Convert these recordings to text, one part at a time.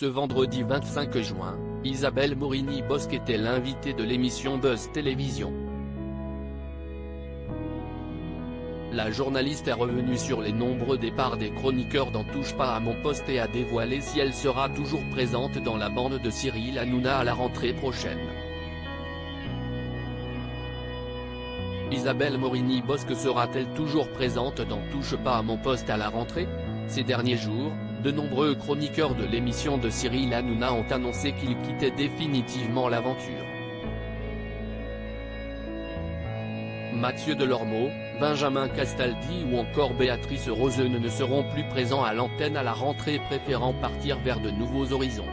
Ce vendredi 25 juin, Isabelle Morini-Bosc était l'invitée de l'émission Buzz Télévision. La journaliste est revenue sur les nombreux départs des chroniqueurs dans Touche pas à mon poste et a dévoilé si elle sera toujours présente dans la bande de Cyril Hanouna à la rentrée prochaine. Isabelle Morini-Bosc sera-t-elle toujours présente dans Touche pas à mon poste à la rentrée? Ces derniers jours, de nombreux chroniqueurs de l'émission de Cyril Hanouna ont annoncé qu'ils quittaient définitivement l'aventure. Mathieu Delormeau, Benjamin Castaldi ou encore Béatrice Rosen ne seront plus présents à l'antenne à la rentrée, préférant partir vers de nouveaux horizons.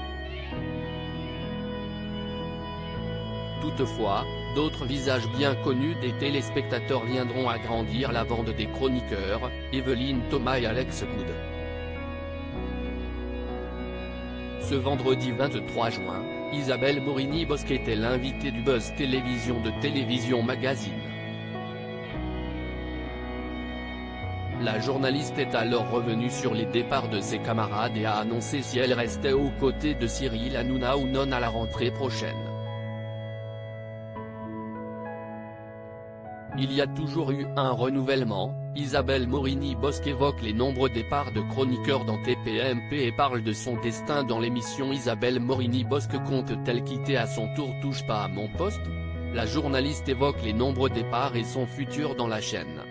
Toutefois, d'autres visages bien connus des téléspectateurs viendront agrandir la bande des chroniqueurs, Evelyne Thomas et Alex Good. Ce vendredi 23 juin, Isabelle Morini-Bosc était l'invitée du Buzz Télévision de Télévision Magazine. La journaliste est alors revenue sur les départs de ses camarades et a annoncé si elle restait aux côtés de Cyril Hanouna ou non à la rentrée prochaine. Il y a toujours eu un renouvellement. Isabelle Morini-Bosc évoque les nombreux départs de chroniqueurs dans TPMP et parle de son destin dans l'émission. Isabelle Morini-Bosc compte-t-elle quitter à son tour Touche pas à mon poste? La journaliste évoque les nombreux départs et son futur dans la chaîne.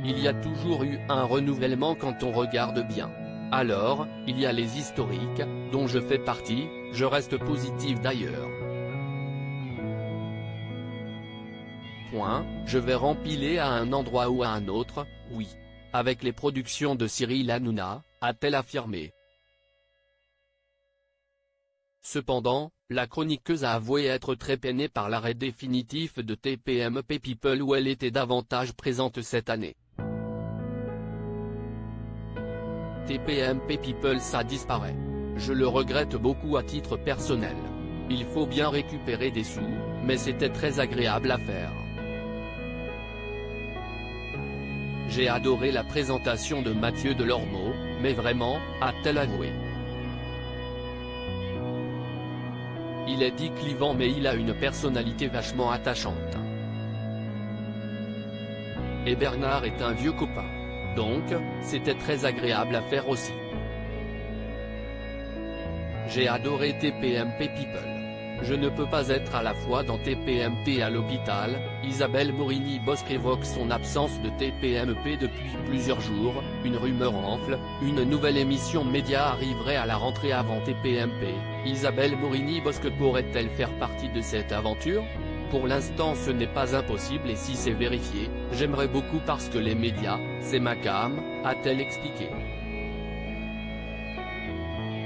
Il y a toujours eu un renouvellement quand on regarde bien. Alors, il y a les historiques, dont je fais partie, je reste positive d'ailleurs. Je vais rempiler à un endroit ou à un autre, oui. Avec les productions de Cyril Hanouna, a-t-elle affirmé. Cependant, la chroniqueuse a avoué être très peinée par l'arrêt définitif de TPMP People où elle était davantage présente cette année. TPMP People, ça disparaît. Je le regrette beaucoup à titre personnel. Il faut bien récupérer des sous, mais c'était très agréable à faire. J'ai adoré la présentation de Mathieu Delormeau, mais vraiment, a-t-elle avoué. Il est dit clivant mais il a une personnalité vachement attachante. Et Bernard est un vieux copain. Donc, c'était très agréable à faire aussi. J'ai adoré TPMP People. Je ne peux pas être à la fois dans TPMP et à l'hôpital. Isabelle Morini-Bosc évoque son absence de TPMP depuis plusieurs jours. Une rumeur enfle, une nouvelle émission média arriverait à la rentrée avant TPMP. Isabelle Morini-Bosc pourrait-elle faire partie de cette aventure? Pour l'instant ce n'est pas impossible et si c'est vérifié, j'aimerais beaucoup parce que les médias, c'est ma came, a-t-elle expliqué.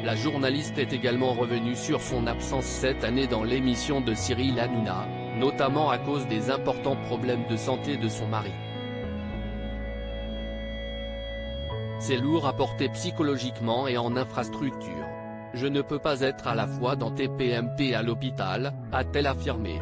La journaliste est également revenue sur son absence cette année dans l'émission de Cyril Hanouna, notamment à cause des importants problèmes de santé de son mari. C'est lourd à porter psychologiquement et en infrastructure. Je ne peux pas être à la fois dans TPMP et à l'hôpital, a-t-elle affirmé.